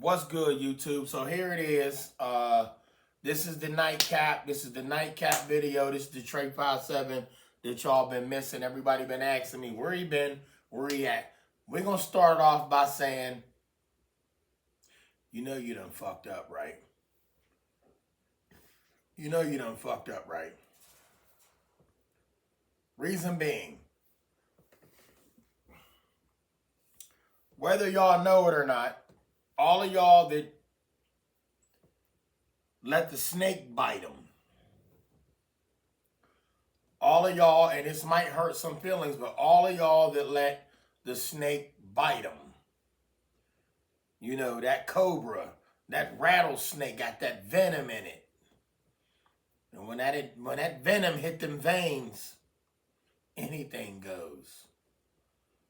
What's good, YouTube? So here it is. This is the nightcap. This is the nightcap video. This is the Trey 57 that y'all been missing. Everybody been asking me where he been, where he at. We're gonna start off by saying, you know you done fucked up, right? You know you done fucked up, right? Reason being, whether y'all know it or not, all of y'all that let the snake bite them, all of y'all, and this might hurt some feelings, but all of y'all that let the snake bite them, you know, that cobra, that rattlesnake got that venom in it. And when that venom hit them veins, anything goes.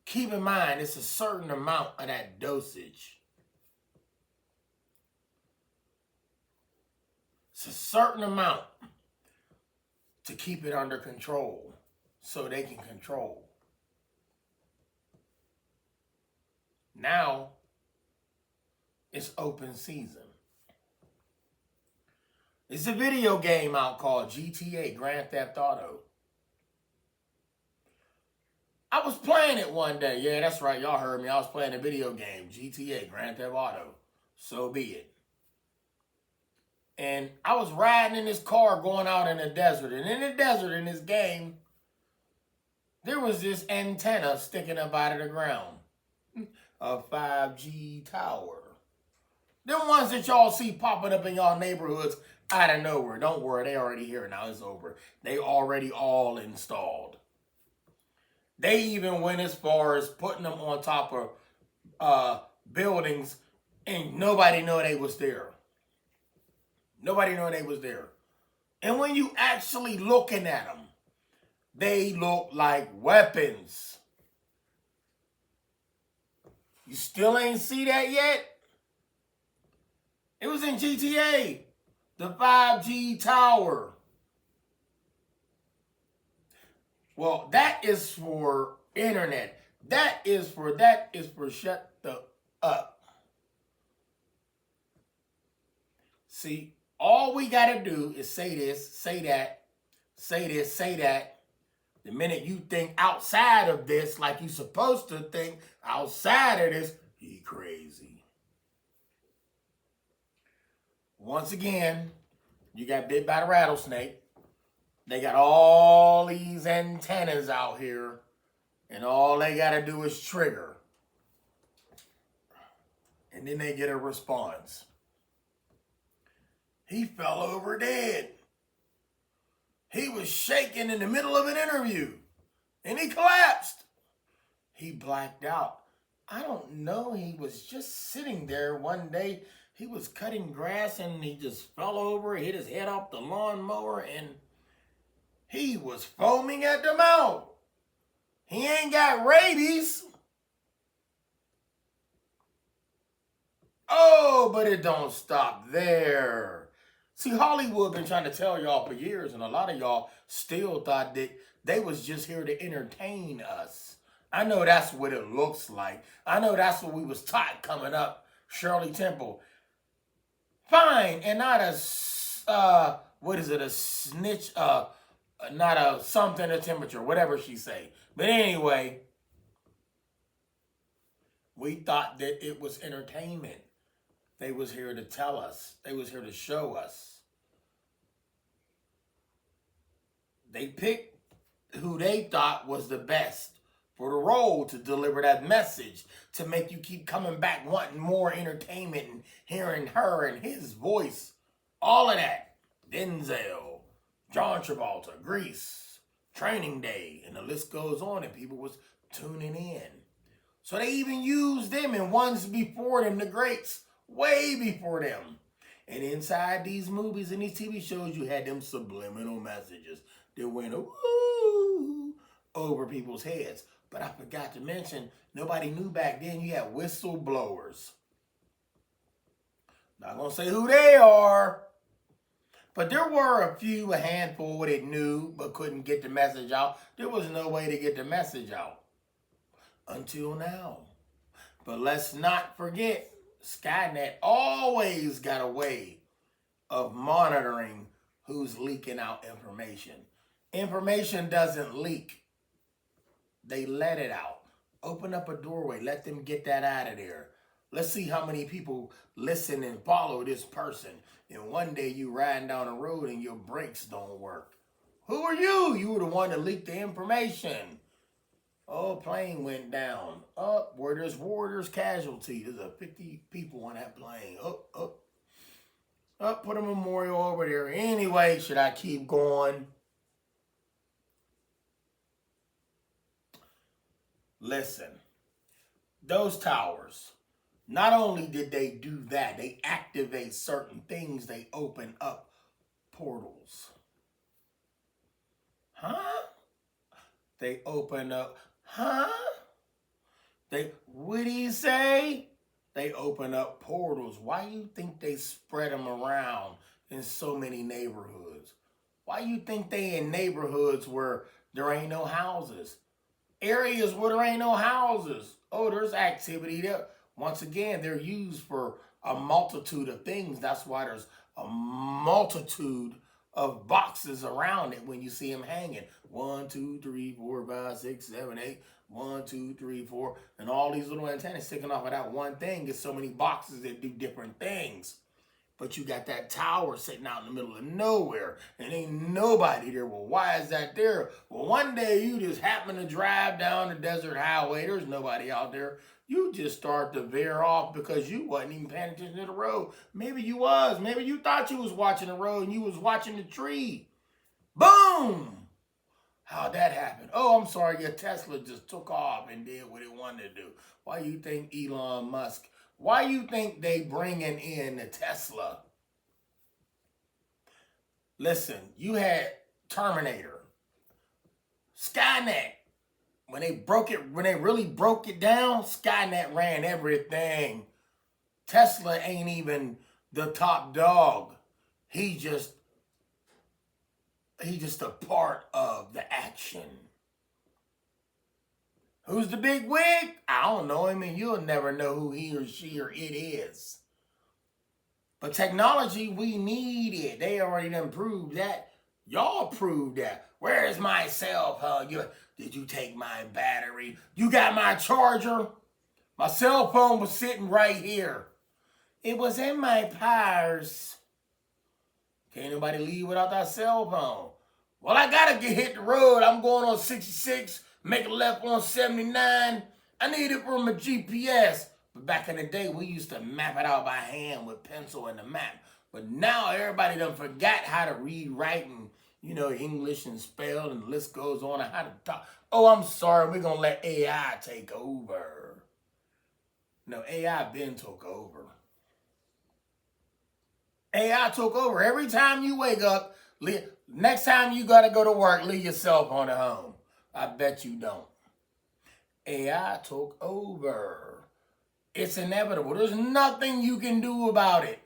Keep in mind, it's a certain amount of that dosage. It's a certain amount to keep it under control so they can control. Now, it's open season. It's a video game out called GTA, Grand Theft Auto. I was playing it one day. Yeah, that's right. Y'all heard me. I was playing a video game, GTA, Grand Theft Auto. So be it. And I was riding in this car going out in the desert. And in the desert, in this game, there was this antenna sticking up out of the ground. A 5G tower. Them ones that y'all see popping up in y'all neighborhoods out of nowhere. Don't worry, they already here now. It's over. They already all installed. They even went as far as putting them on top of buildings and nobody knew they was there. Nobody knew they was there. And when you actually looking at them, they look like weapons. You still ain't see that yet? It was in GTA, the 5G tower. Well, that is for internet. That is for shut the up. See, all we got to do is say this, say that, say this, say that. The minute you think outside of this, like you supposed to think outside of this, you crazy. Once again, you got bit by the rattlesnake. They got all these antennas out here, and all they got to do is trigger. And then they get a response. He fell over dead. He was shaking in the middle of an interview, and he collapsed. He blacked out. I don't know. He was just sitting there one day. He was cutting grass, and he just fell over, hit his head off the lawnmower, and he was foaming at the mouth. He ain't got rabies. Oh, but it don't stop there. See, Hollywood been trying to tell y'all for years, and a lot of y'all still thought that they was just here to entertain us. I know that's what it looks like. I know that's what we was taught coming up. Shirley Temple. Fine, and not a, a snitch, not a something, a temperature, whatever she say. But anyway, we thought that it was entertainment. They was here to tell us. They was here to show us. They picked who they thought was the best for the role to deliver that message, to make you keep coming back wanting more entertainment and hearing her and his voice. All of that. Denzel, John Travolta, Grease, Training Day, and the list goes on, and people was tuning in. So they even used them and ones before them, the greats, way before them. And inside these movies and these TV shows, you had them subliminal messages that went ooh, over people's heads. But I forgot to mention, nobody knew back then you had whistleblowers. Not going to say who they are. But there were a handful that knew but couldn't get the message out. There was no way to get the message out until now. But let's not forget, Skynet always got a way of monitoring who's leaking out information. Information doesn't leak. They let it out. Open up a doorway. Let them get that out of there. Let's see how many people listen and follow this person. And one day you riding down the road and your brakes don't work. Who are you? You were the one that leaked the information. Oh, plane went down. Up where there's war, there's casualty. There's a 50 people on that plane. Up, put a memorial over there. Anyway, should I keep going? Listen, those towers, not only did they do that, they activate certain things. They open up portals. Huh? They open up, what do you say? They open up portals. Why you think they spread them around in so many neighborhoods? Why you think they in neighborhoods where there ain't no houses? Areas where there ain't no houses. Oh, there's activity there. Once again, they're used for a multitude of things. That's why there's a multitude of boxes around it when you see them hanging. 1, 2, 3, 4, 5, 6, 7, 8. 1, 2, 3, 4. And all these little antennas sticking off of that one thing. There's so many boxes that do different things. But you got that tower sitting out in the middle of nowhere and ain't nobody there. Well, why is that there? Well, one day you just happen to drive down the desert highway. There's nobody out there. You just start to veer off because you wasn't even paying attention to the road. Maybe you was. Maybe you thought you was watching the road and you was watching the tree. Boom! How'd that happen? Oh, I'm sorry, your Tesla just took off and did what it wanted to do. Why you think Elon Musk... Why you think they bringing in the Tesla? Listen, you had Terminator, Skynet. When they really broke it down, Skynet ran everything. Tesla ain't even the top dog. He just a part of the action. Who's the big wig? I don't know him, and you'll never know who he or she or it is. But technology, we need it. They already done proved that. Y'all proved that. Where is my cell phone? Did you take my battery? You got my charger? My cell phone was sitting right here. It was in my purse. Can't nobody leave without that cell phone. Well, I gotta hit the road. I'm going on 66. Make a left on 79. I need it for my GPS. But back in the day, we used to map it out by hand with pencil and the map. But now everybody done forgot how to read, write, and, English and spell, and the list goes on, and how to talk. Oh, I'm sorry, we're going to let AI take over. No, AI been took over. AI took over. Every time you wake up, next time you got to go to work, leave your cell phone at home. I bet you don't. AI took over. It's inevitable. There's nothing you can do about it.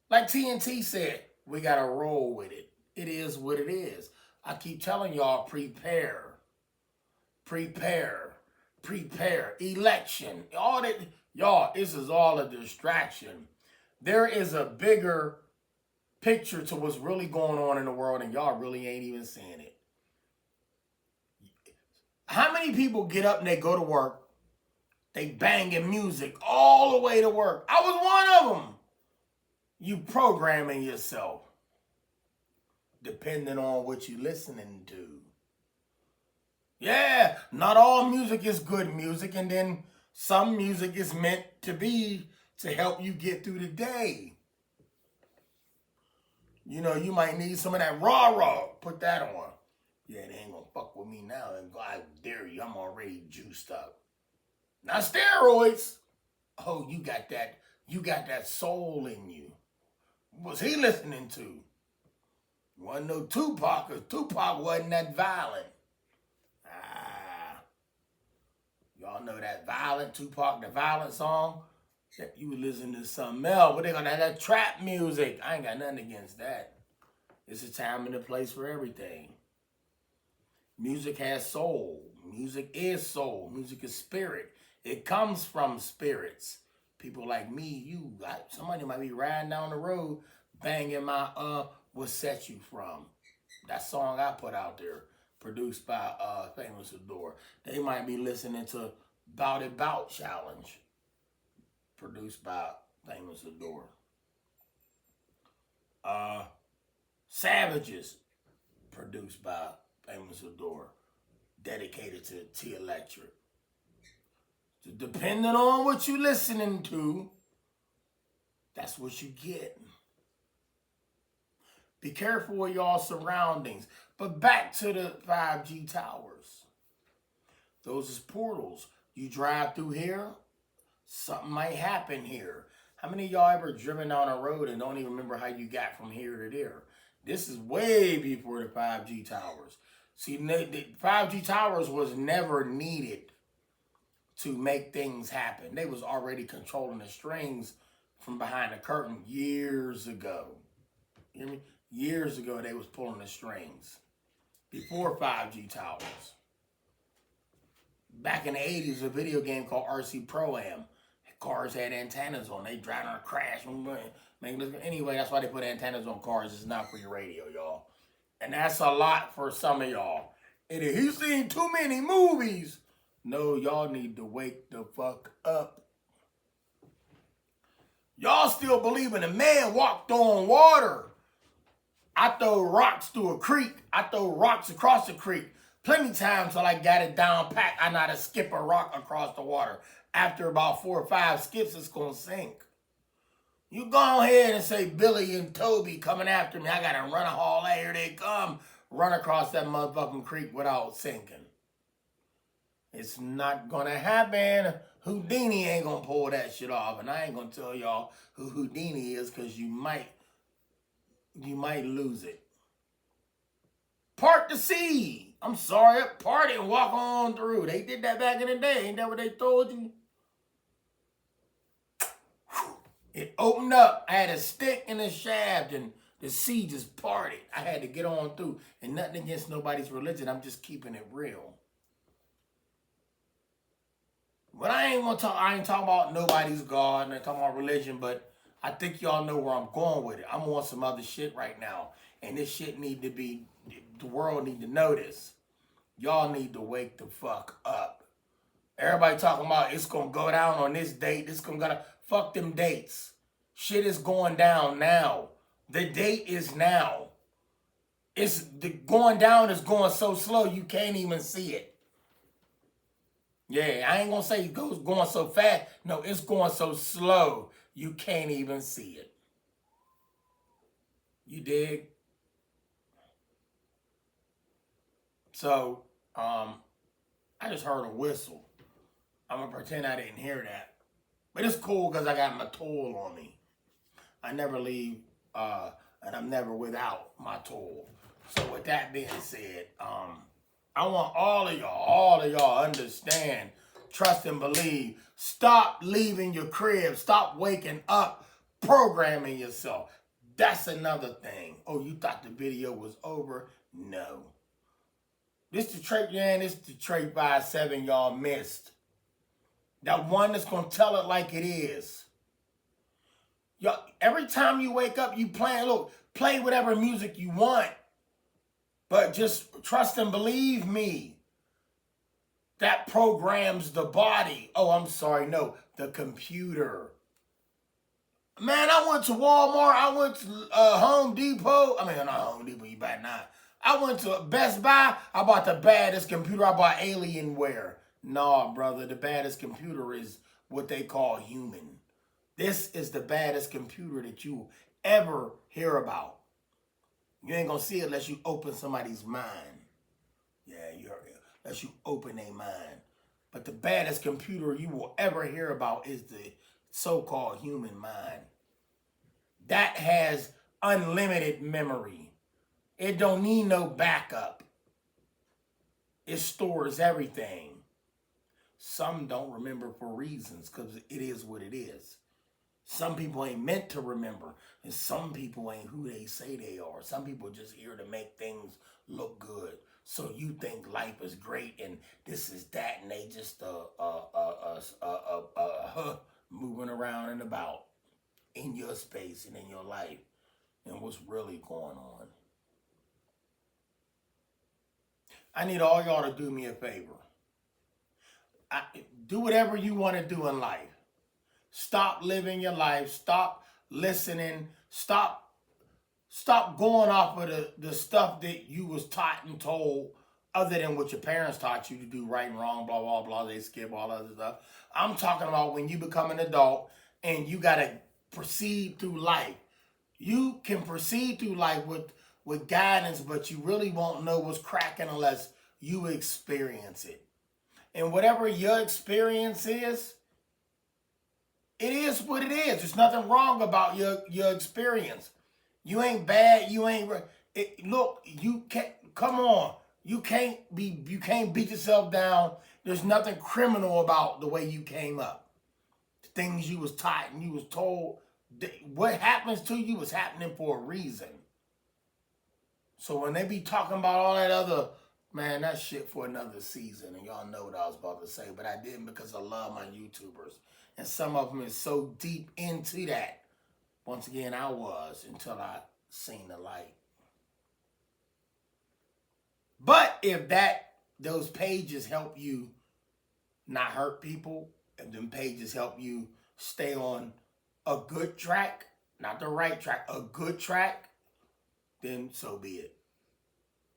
Like TNT said, we got to roll with it. It is what it is. I keep telling y'all, prepare. Prepare. Prepare. Election. All that. Y'all, this is all a distraction. There is a bigger picture to what's really going on in the world, and y'all really ain't even seeing it. How many people get up and they go to work, they banging music all the way to work? I was one of them. You programming yourself, depending on what you're listening to. Yeah, not all music is good music, and then some music is meant to be to help you get through the day. You might need some of that rah-rah. Put that on. Yeah, they ain't gonna fuck with me now. And I dare you, I'm already juiced up. Not steroids. Oh, you got that soul in you. What was he listening to? Wasn't no Tupac, because Tupac wasn't that violent. Y'all know that violent Tupac, the violent song? You would listen to something else, but they're gonna have that trap music. I ain't got nothing against that. It's a time and a place for everything. Music has soul. Music is soul. Music is spirit. It comes from spirits. People like me, somebody might be riding down the road banging my What Set You From. That song I put out there, produced by Famous Adore. They might be listening to Bout It Bout Challenge, produced by Famous Adore. Savages, produced by Famous Adore, dedicated to T Electric. So depending on what you're listening to, that's what you get. Be careful with y'all surroundings. But back to the 5G towers. Those is portals. You drive through here, something might happen here. How many of y'all ever driven down a road and don't even remember how you got from here to there? This is way before the 5G towers. See, the 5G towers was never needed to make things happen. They was already controlling the strings from behind the curtain years ago. You hear me? Years ago, they was pulling the strings. Before 5G towers. Back in the 80s, a video game called RC Pro-Am. Cars had antennas on. They driving on a crash. Anyway, that's why they put antennas on cars. It's not for your radio, y'all. And that's a lot for some of y'all. And if you seen too many movies, no, y'all need to wake the fuck up. Y'all still believing a man walked on water. I throw rocks through a creek. I throw rocks across the creek. Plenty of times till I got it down pat, I know how to skip a rock across the water. After about 4 or 5 skips, it's going to sink. You go ahead and say Billy and Toby coming after me. I got to run a haul. Here they come. Run across that motherfucking creek without sinking. It's not going to happen. Houdini ain't going to pull that shit off. And I ain't going to tell y'all who Houdini is because you might lose it. Part the sea. I'm sorry, part it and walk on through. They did that back in the day. Ain't that what they told you? It opened up. I had a stick in the shaft and the sea just parted. I had to get on through. And nothing against nobody's religion. I'm just keeping it real. But I ain't talking about nobody's God and I ain't talking about religion, but I think y'all know where I'm going with it. I'm on some other shit right now. And this shit the world need to know this. Y'all need to wake the fuck up. Everybody talking about it's going to go down on this date. It's going to fuck them dates. Shit is going down now. The date is now. Going down is going so slow you can't even see it. Yeah, I ain't going to say it's going so fast. No, it's going so slow you can't even see it. You dig? So, I just heard a whistle. I'm going to pretend I didn't hear that. But it's cool because I got my tool on me. I never leave, and I'm never without my tool. So with that being said, I want all of y'all understand, trust and believe. Stop leaving your crib. Stop waking up, programming yourself. That's another thing. Oh, you thought the video was over? No. This the trait, this the trait 5-7 y'all missed. That one that's going to tell it like it is. Y'all, every time you wake up, you play whatever music you want. But just trust and believe me. That programs the body. Oh, I'm sorry. No, the computer. Man, I went to Walmart. I went to Home Depot. I mean, not Home Depot, you better not. I went to Best Buy. I bought the baddest computer. I bought Alienware. Nah, brother, the baddest computer is what they call human. This is the baddest computer that you ever hear about. You ain't gonna see it unless you open somebody's mind. Yeah, unless you open their mind. But the baddest computer you will ever hear about is the so-called human mind. That has unlimited memory. It don't need no backup. It stores everything. Some don't remember for reasons because it is what it is. Some people ain't meant to remember, and some people ain't who they say they are. Some people just here to make things look good. So you think life is great and this is that, and they just moving around and about in your space and in your life and what's really going on. I need all y'all to do me a favor. Do whatever you want to do in life. Stop living your life. Stop listening. Stop going off of the stuff that you was taught and told other than what your parents taught you to do right and wrong, blah, blah, blah. They skip all other stuff. I'm talking about when you become an adult and you got to proceed through life. You can proceed through life with guidance, but you really won't know what's cracking unless you experience it. And whatever your experience is, it is what it is. There's nothing wrong about your experience. You ain't bad. You ain't. Look, you can't. Come on. You can't beat yourself down. There's nothing criminal about the way you came up. The things you was taught and you was told. What happens to you was happening for a reason. So when they be talking about all that other, man, that shit for another season. And y'all know what I was about to say. But I didn't because I love my YouTubers. And some of them is so deep into that. Once again, I was until I seen the light. But if those pages help you not hurt people, if them pages help you stay on a good track, not the right track, a good track, then so be it.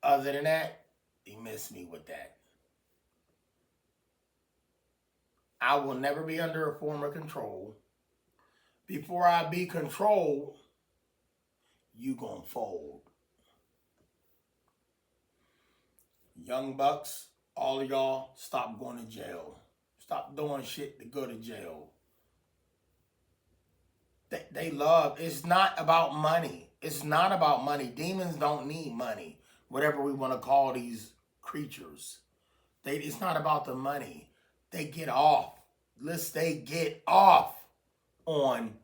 Other than that, you miss me with that. I will never be under a form of control. Before I be controlled, you gonna fold. Young bucks, all of y'all, stop going to jail. Stop doing shit to go to jail. They love, it's not about money. It's not about money. Demons don't need money. Whatever we want to call these creatures. It's not about the money. They get off. They get off on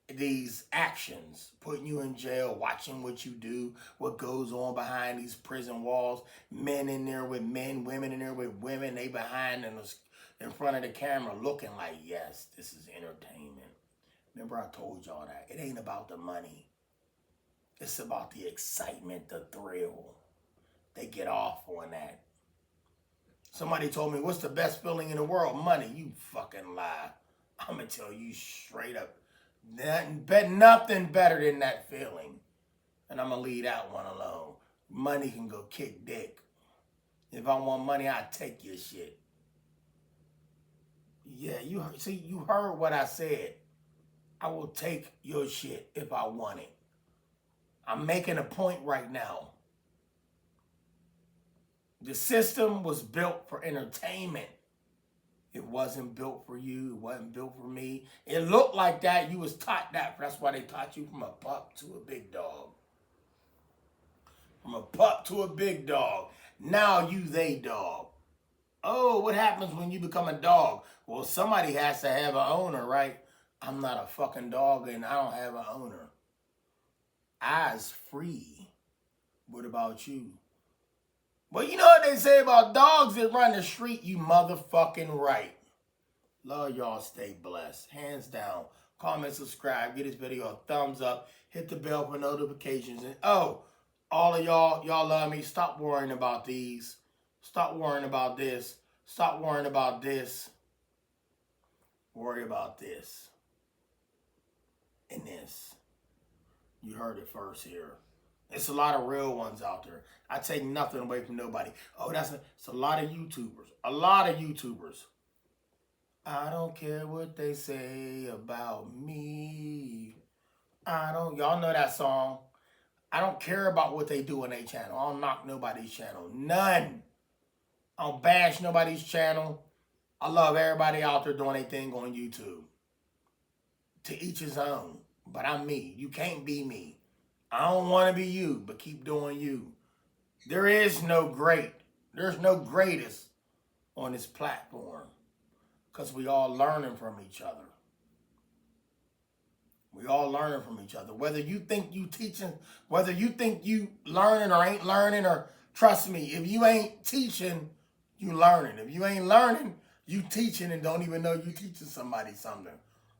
these actions, putting you in jail, watching what you do, what goes on behind these prison walls, men in there with men, women in there with women, they behind in front of the camera looking like, yes, this is entertainment. Remember I told y'all that. It ain't about the money. It's about the excitement, the thrill. They get off on that. Somebody told me, what's the best feeling in the world? Money. You fucking lie. I'm going to tell you straight up. Nothing better than that feeling. And I'm going to leave that one alone. Money can go kick dick. If I want money, I'll take your shit. Yeah, you heard what I said. I will take your shit if I want it. I'm making a point right now. The system was built for entertainment. It wasn't built for you. It wasn't built for me. It looked like that. You was taught that. That's why they taught you from a pup to a big dog. From a pup to a big dog. Now you they dog. Oh, what happens when you become a dog? Well, somebody has to have an owner, right? I'm not a fucking dog and I don't have an owner. I's free. What about you? Well, you know what they say about dogs that run the street? You motherfucking right. Love y'all. Stay blessed. Hands down. Comment, subscribe. Give this video a thumbs up. Hit the bell for notifications. And all of y'all love me. Stop worrying about these. Stop worrying about this. Stop worrying about this. Worry about this. And this. You heard it first here. It's a lot of real ones out there. I take nothing away from nobody. Oh, it's a lot of YouTubers. A lot of YouTubers. I don't care what they say about me. Y'all know that song. I don't care about what they do on their channel. I don't knock nobody's channel. None. I don't bash nobody's channel. I love everybody out there doing their thing on YouTube. To each his own. But I'm me. You can't be me. I don't want to be you, but keep doing you. There is no great. There's no greatest on this platform. Because we all learning from each other. We all learning from each other. Whether you think you teaching, whether you think you learning or ain't learning, or trust me, if you ain't teaching, you learning. If you ain't learning, You teaching and don't even know you teaching somebody something.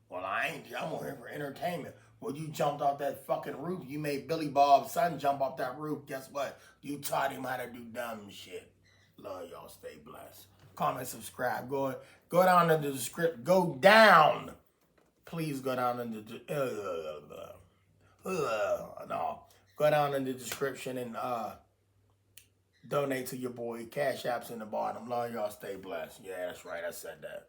Well, I ain't. I'm on here for entertainment. Well, you jumped off that fucking roof. You made Billy Bob's son jump off that roof. Guess what? You taught him how to do dumb shit. Love y'all. Stay blessed. Comment, subscribe. Go down in the description. Go down. Please go down in the no. Go down in the description and donate to your boy. Cash App's in the bottom. Love y'all. Stay blessed. Yeah, that's right. I said that.